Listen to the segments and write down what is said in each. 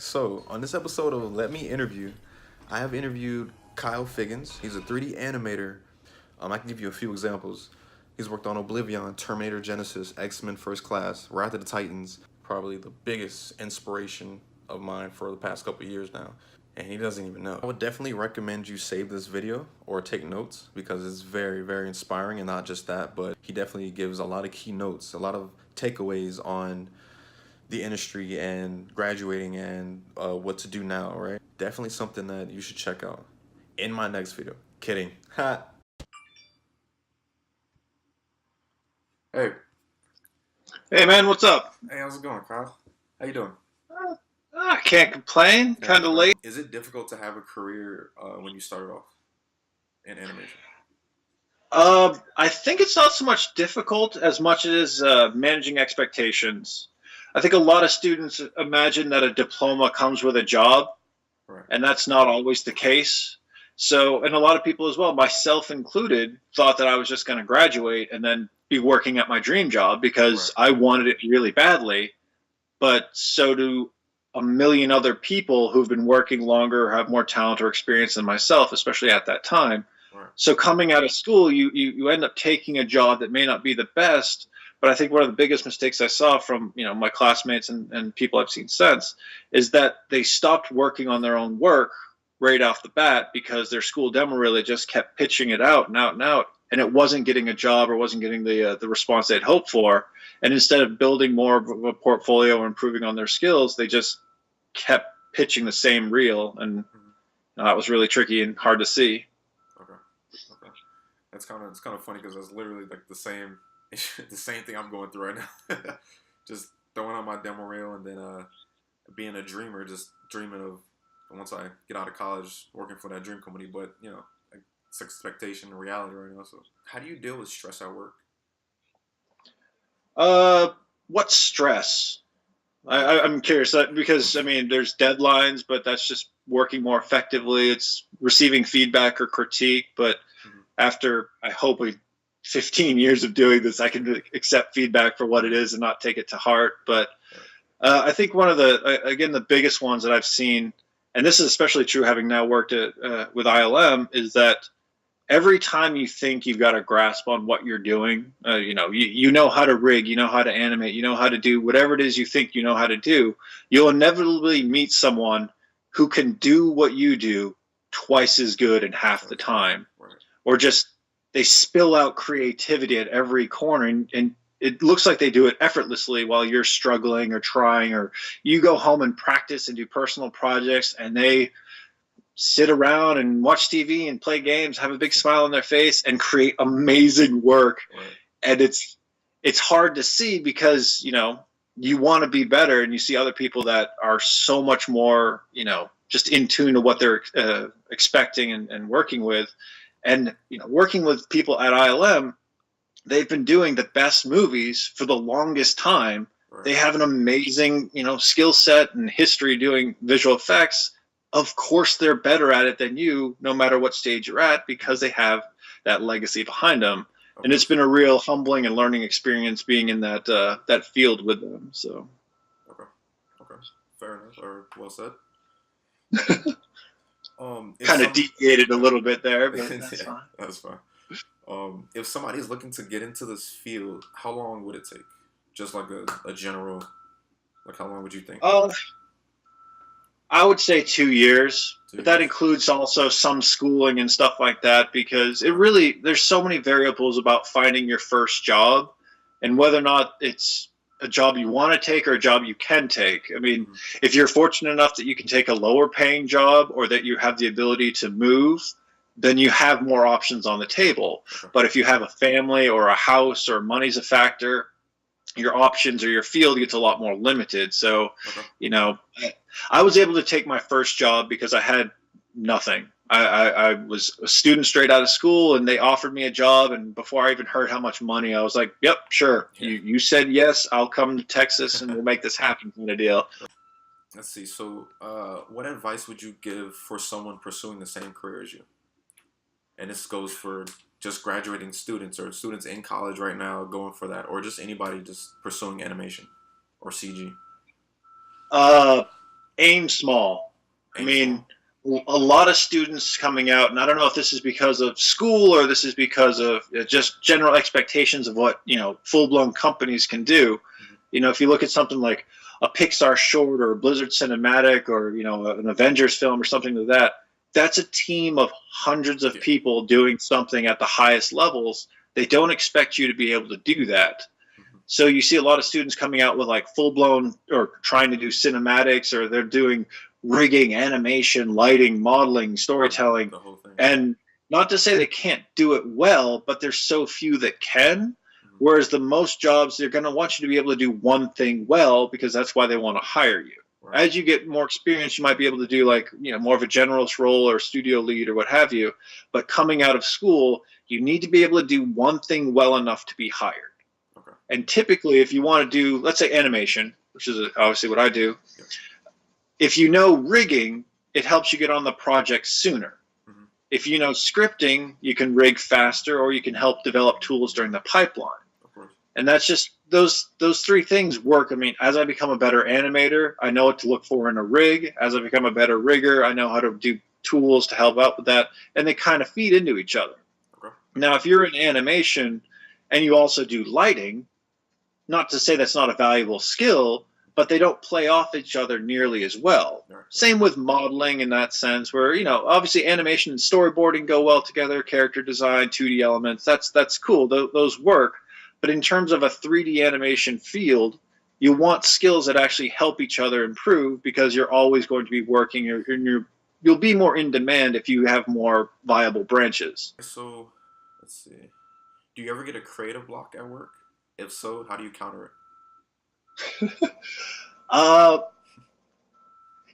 So, on this episode of Let Me Interview, I have interviewed Kiel Figgins. He's a 3D animator. I can give you a few examples. He's worked on Oblivion, Terminator Genesis, X-Men First Class, Wrath of the Titans, probably the biggest inspiration of mine for the past couple of years now. And he doesn't even know. I would definitely recommend you save this video or take notes because it's very, very inspiring. And not just that, but he definitely gives a lot of key notes, a lot of takeaways on the industry and graduating and what to do now, right? Definitely something that you should check out in my next video. Kidding. Ha. Hey. Hey man, what's up? Hey, how's it going, Kyle? How you doing? I can't complain. Kind of late. Is it difficult to have a career when you started off in animation? I think it's not so much difficult as much as managing expectations. I think a lot of students imagine that a diploma comes with a job, Right. and that's not always the case. So, and a lot of people as well, myself included, thought that I was just going to graduate and then be working at my dream job because Right. I wanted it really badly. But so do a million other people who've been working longer, have more talent or experience than myself, especially at that time. Right. So coming out of school, you end up taking a job that may not be the best. But I think one of the biggest mistakes I saw from my classmates and people I've seen since is that they stopped working on their own work right off the bat because their school demo really just kept pitching it out and out and out, and it wasn't getting a job or wasn't getting the response they'd hoped for. And instead of building more of a portfolio or improving on their skills, they just kept pitching the same reel, and that was really tricky and hard to see. Okay. Okay. It's kind of funny because that's literally like the same the same thing I'm going through right now. Just throwing on my demo reel and then being a dreamer, just dreaming of once I get out of college working for that dream company. But like, it's expectation and reality right now. So how do you deal with stress at work? What stress? I'm curious because I mean, there's deadlines, but that's just working more effectively. It's receiving feedback or critique, but Mm-hmm. after I hope 15 years of doing this, I can accept feedback for what it is and not take it to heart. But I think one of again, the biggest ones that I've seen, and this is especially true having now worked with ILM, is that every time you think you've got a grasp on what you're doing, you know how to rig, you know how to animate, you know how to do whatever it is you think you know how to do, you'll inevitably meet someone who can do what you do twice as good in half the time, Right. or just they spill out creativity at every corner, and it looks like they do it effortlessly while you're struggling or trying, or you go home and practice and do personal projects and they sit around and watch TV and play games, have a big smile on their face, and create amazing work. Right. And it's hard to see because you want to be better, and you see other people that are so much more just in tune to what they're expecting and working with. And working with people at ILM, they've been doing the best movies for the longest time. Right. They have an amazing skill set and history doing visual effects. Of course they're better at it than you, no matter what stage you're at, because they have that legacy behind them. Okay. And it's been a real humbling and learning experience being in that field with them. So Okay. Okay. Fair enough. Or well said. kind of deviated a little bit there, but that's Yeah, fine. that's fine. If somebody's looking to get into this field, how long would it take? Just like a general, like how long would you think? I would say 2 years, 2 but that years. includes also some schooling and stuff like that, because there's so many variables about finding your first job and whether or not it's a job you want to take or a job you can take. I mean, Mhm. if you're fortunate enough that you can take a lower paying job or that you have the ability to move, then you have more options on the table. Okay. But if you have a family or a house or money's a factor, your options or your field gets a lot more limited. So, Okay. I was able to take my first job because I had nothing. I was a student straight out of school, and they offered me a job. And before I even heard how much money, I was like, "Yep, sure. Yeah. You said yes. I'll come to Texas, and we'll make this happen." Kind of deal. Let's see. So, what advice would you give for someone pursuing the same career as you? And this goes for just graduating students or students in college right now going for that, or just anybody just pursuing animation or CG. Uh, aim small. I Aim mean, small. a lot of students coming out, and I don't know if this is because of school or this is because of just general expectations of what full-blown companies can do. Mm-hmm. If you look at something like a Pixar short or a Blizzard cinematic or an Avengers film or something like that, that's a team of hundreds of Yeah. people doing something at the highest levels. They don't expect you to be able to do that. Mm-hmm. So you see a lot of students coming out with like full blown or trying to do cinematics, or they're doing rigging, animation, lighting, modeling, storytelling. The whole thing. And not to say they can't do it well, but there's so few that can. Mm-hmm. Whereas the most jobs, they're going to want you to be able to do one thing well because that's why they want to hire you. Right. As you get more experience, you might be able to do like, more of a generalist role or studio lead or what have you. But coming out of school, you need to be able to do one thing well enough to be hired. Okay. And typically, if you want to do, let's say, animation, which is obviously what I do, Yeah. if you know rigging, it helps you get on the project sooner. Mm-hmm. If you know scripting, you can rig faster, or you can help develop tools during the pipeline. Of course. And that's just those three things work. I mean, as I become a better animator, I know what to look for in a rig. As I become a better rigger, I know how to do tools to help out with that, and they kind of feed into each other. Okay. Now, if you're in animation and you also do lighting, not to say that's not a valuable skill, but they don't play off each other nearly as well. Right. Same with modeling in that sense, where obviously animation and storyboarding go well together. Character design, 2D elements, that's cool. Those work. But in terms of a 3D animation field, you want skills that actually help each other improve, because you're always going to be working, and you'll be more in demand if you have more viable branches. So, let's see. Do you ever get a creative block at work? If so, how do you counter it?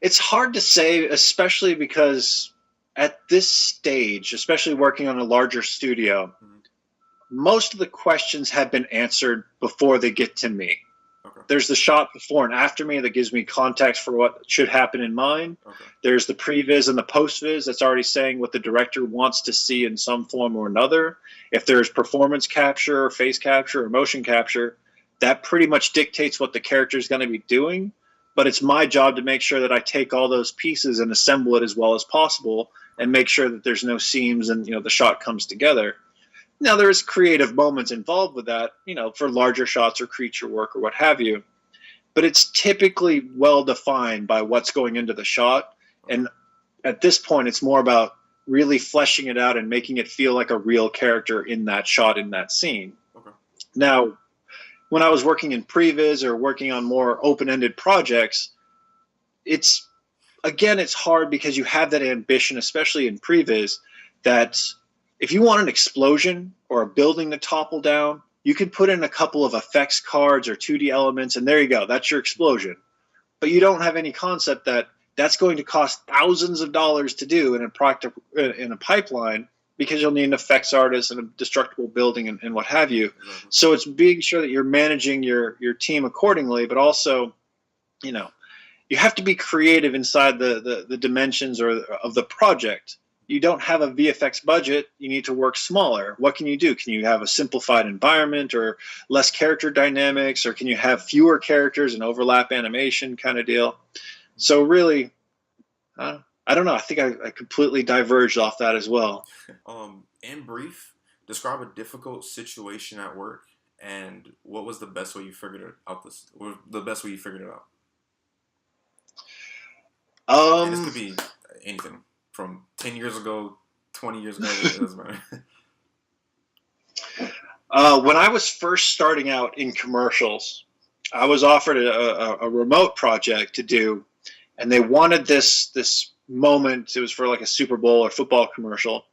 It's hard to say, especially because at this stage, especially working on a larger studio, Mm-hmm. most of the questions have been answered before they get to me. Okay. There's the shot before and after me that gives me context for what should happen in mine. Okay. There's the previs and the postvis that's already saying what the director wants to see in some form or another. If there's performance capture or face capture or motion capture, that pretty much dictates what the character is going to be doing. But it's my job to make sure that I take all those pieces and assemble it as well as possible, and make sure that there's no seams and the shot comes together. Now, there's creative moments involved with that, for larger shots or creature work or what have you. But it's typically well defined by what's going into the shot. And at this point, it's more about really fleshing it out and making it feel like a real character in that shot, in that scene. Okay. Now, when I was working in previs or working on more open-ended projects, it's hard because you have that ambition, especially in previs, that if you want an explosion or a building to topple down, you can put in a couple of effects cards or 2D elements, and there you go. That's your explosion. But you don't have any concept that that's going to cost thousands of dollars to do in a pipeline, because you'll need an effects artist and a destructible building and what have you. Exactly. So it's being sure that you're managing your team accordingly, but also, you have to be creative inside the dimensions of the project. You don't have a VFX budget. You need to work smaller. What can you do? Can you have a simplified environment or less character dynamics, or can you have fewer characters and overlap animation kind of deal? So really, I don't know. I think I completely diverged off that as well. In brief, describe a difficult situation at work, and what was the best way you figured it out? The best way you figured it out. And this could be anything from 10 years ago, 20 years ago. It doesn't matter. When I was first starting out in commercials, I was offered a remote project to do, and they wanted this moment. It was for like a Super Bowl or football commercial,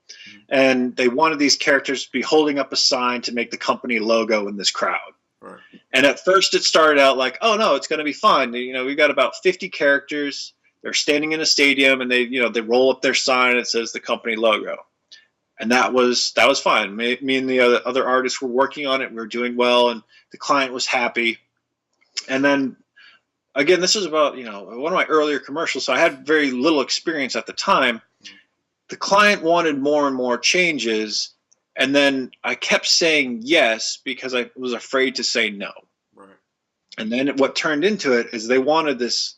and they wanted these characters to be holding up a sign to make the company logo in this crowd. Right. And at first it started out like, oh no, it's going to be fine. We've got about 50 characters. They're standing in a stadium, and they roll up their sign and it says the company logo. And that was fine. Me and the other artists were working on it. We were doing well, and the client was happy. And then, again, this was about one of my earlier commercials, so I had very little experience at the time. The client wanted more and more changes, and then I kept saying yes because I was afraid to say no. Right. And then what turned into it is they wanted this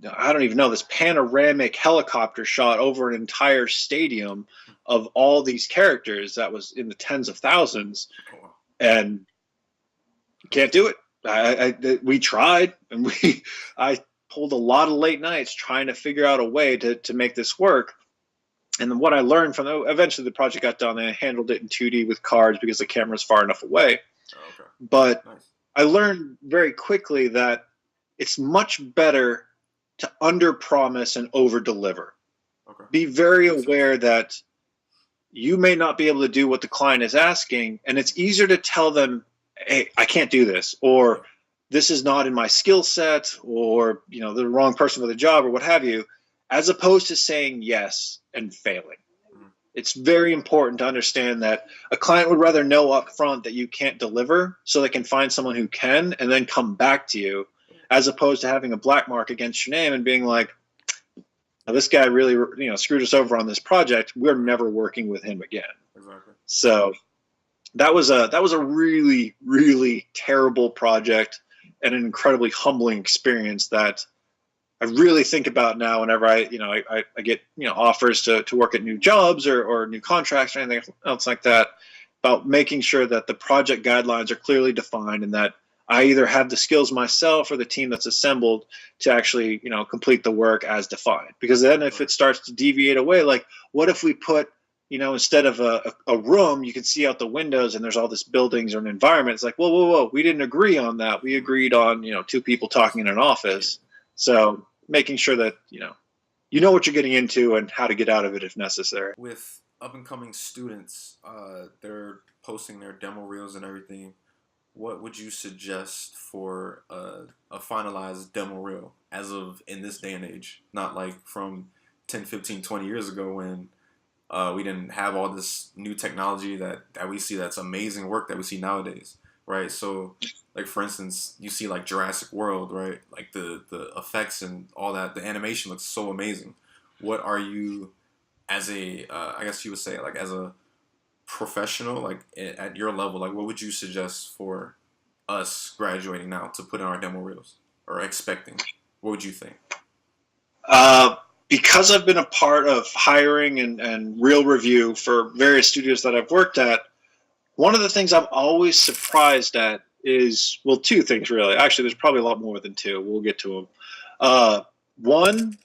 I don't even know, this panoramic helicopter shot over an entire stadium of all these characters that was in the tens of thousands, and can't do it. We tried, and I pulled a lot of late nights trying to figure out a way to make this work. And then what I learned from eventually the project got done, and I handled it in 2D with cards because the camera's far enough away. Okay. But Nice. I learned very quickly that it's much better to under promise and over deliver. Okay. Be very aware that you may not be able to do what the client is asking, and it's easier to tell them, hey, I can't do this, or this is not in my skill set, or the wrong person for the job, or what have you, as opposed to saying yes and failing. It's very important to understand that a client would rather know up front that you can't deliver so they can find someone who can and then come back to you, as opposed to having a black mark against your name and being like, this guy really screwed us over on this project. We're never working with him again. Exactly. So that was a really, really terrible project and an incredibly humbling experience that I really think about now whenever I get offers to work at new jobs or new contracts or anything else like that, about making sure that the project guidelines are clearly defined and that I either have the skills myself or the team that's assembled to actually complete the work as defined. Because then if it starts to deviate away, like what if we put instead of a room, you can see out the windows and there's all this buildings or an environment. It's like, whoa, we didn't agree on that. We agreed on two people talking in an office. So making sure that you know what you're getting into and how to get out of it if necessary. With up and coming students, they're posting their demo reels and everything. What would you suggest for a finalized demo reel as of in this day and age? Not like from 10, 15, 20 years ago when we didn't have all this new technology that we see that's amazing work that we see nowadays, right? So, like for instance, you see like Jurassic World, right? Like the effects and all that, the animation looks so amazing. What are you, as a, I guess you would say, like as a professional, like at your level, like what would you suggest for us graduating now to put in our demo reels or expecting? What would you think? Because I've been a part of hiring and reel review for various studios that I've worked at, one of the things I'm always surprised at is, well, two things really. Actually, there's probably a lot more than two. We'll get to them. One,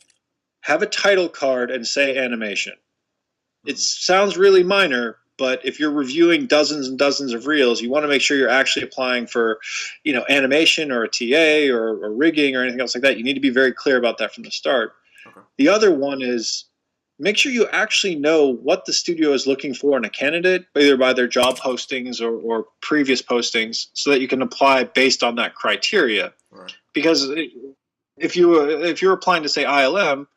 have a title card and say animation. It sounds really minor, but if you're reviewing dozens and dozens of reels, you want to make sure you're actually applying for, animation or a TA or rigging or anything else like that. You need to be very clear about that from the start. Okay. The other one is make sure you actually know what the studio is looking for in a candidate, either by their job postings or previous postings, so that you can apply based on that criteria. Right. Because if you're applying to say ILM,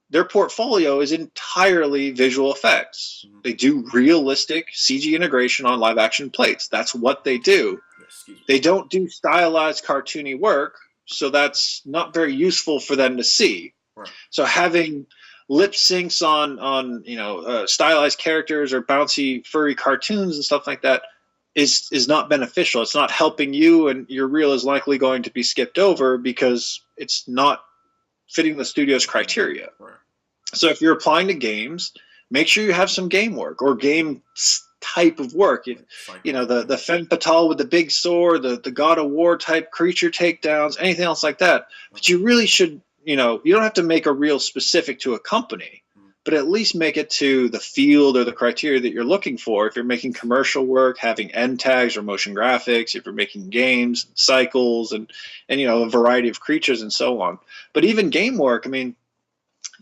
their portfolio is entirely visual effects. Mm-hmm. They do realistic CG integration on live action plates. That's what they do. They don't do stylized cartoony work, so that's not very useful for them to see. Right. So having lip syncs on stylized characters or bouncy furry cartoons and stuff like that is not beneficial. It's not helping you, and your reel is likely going to be skipped over because it's not fitting the studio's criteria. Right. So if you're applying to games, make sure you have some game work or game type of work. The Femme Fatale with the big sword, the God of War type creature takedowns, anything else like that. But you really should, you don't have to make a reel specific to a company, but at least make it to the field or the criteria that you're looking for. If you're making commercial work, having end tags or motion graphics, if you're making games, cycles, and a variety of creatures and so on. But even game work,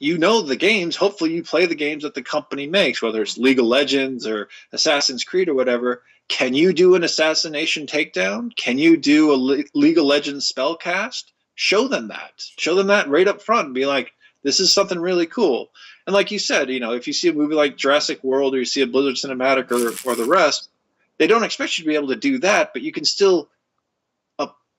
the games, hopefully you play the games that the company makes, whether it's League of Legends or Assassin's Creed or whatever. Can you do an assassination takedown? Can you do a League of Legends spellcast? Show them that. Show them that right up front and be like, this is something really cool. And like you said, if you see a movie like Jurassic World or you see a Blizzard Cinematic or the rest, they don't expect you to be able to do that, but you can still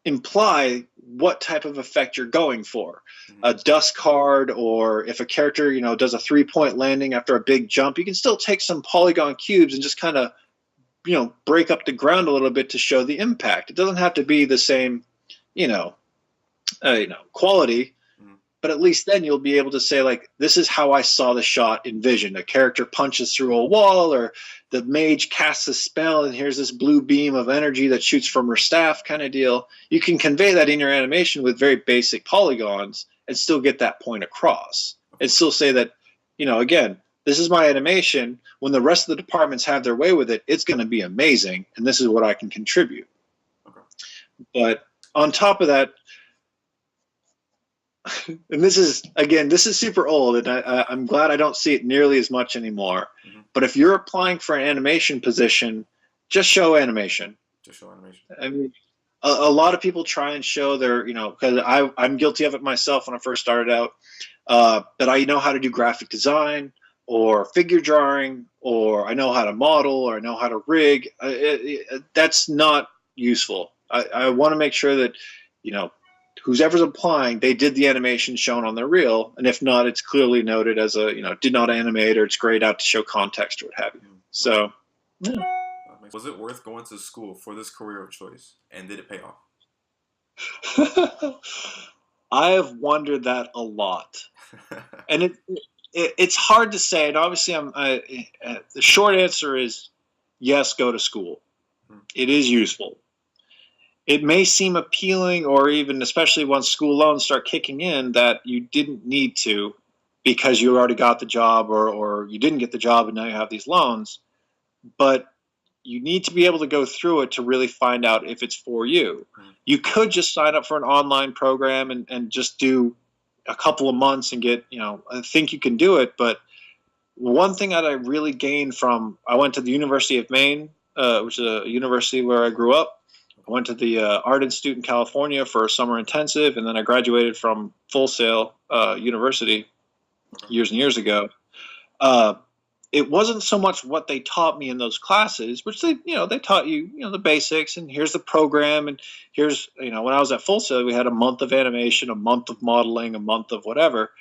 imply what type of effect you're going for. A dust card, or if a character, does a 3-point landing after a big jump, you can still take some polygon cubes and just kind of, break up the ground a little bit to show the impact. It doesn't have to be the same, quality, but at least then you'll be able to say, like, this is how I saw the shot envisioned. A character punches through a wall, or the mage casts a spell and here's this blue beam of energy that shoots from her staff kind of deal. You can convey that in your animation with very basic polygons and still get that point across and still say that, again, this is my animation. When the rest of the departments have their way with it, it's going to be amazing, and this is what I can contribute. Okay. But on top of that, and this is super old, and I'm glad I don't see it nearly as much anymore. Mm-hmm. But if you're applying for an animation position, just show animation. Just show animation. I mean, a lot of people try and show their, because I'm guilty of it myself when I first started out, that I know how to do graphic design or figure drawing, or I know how to model, or I know how to rig. That's not useful. I want to make sure that, whoever's applying, they did the animation shown on their reel, and if not, it's clearly noted as a, did not animate, or it's grayed out to show context or what have you. So, yeah. Was it worth going to school for this career of choice, and did it pay off? I have wondered that a lot, and it's hard to say. And obviously, the short answer is yes. Go to school. It is useful. It may seem appealing, or even especially once school loans start kicking in, that you didn't need to because you already got the job, or you didn't get the job and now you have these loans. But you need to be able to go through it to really find out if it's for you. You could just sign up for an online program and just do a couple of months and get, I think you can do it. But one thing that I really gained from, I went to the University of Maine, which is a university where I grew up. I went to the Art Institute in California for a summer intensive, and then I graduated from Full Sail University years and years ago. It wasn't so much what they taught me in those classes, which they taught you, the basics, and here's the program, and here's, when I was at Full Sail, we had a month of animation, a month of modeling, a month of whatever,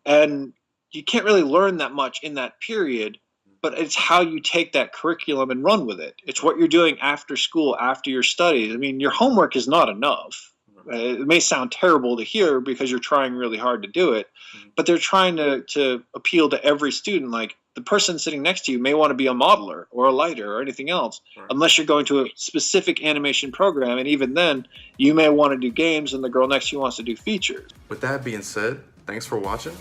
and you can't really learn that much in that period. But it's how you take that curriculum and run with it. It's what you're doing after school, after your studies. I mean, your homework is not enough. It may sound terrible to hear because you're trying really hard to do it, but they're trying to appeal to every student. Like, the person sitting next to you may want to be a modeler or a lighter or anything else, unless you're going to a specific animation program. And even then, you may want to do games and the girl next to you wants to do features. With that being said, thanks for watching.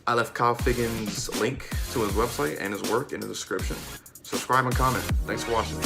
I left Kiel Figgins' link to his website and his work in the description. Subscribe and comment. Thanks for watching.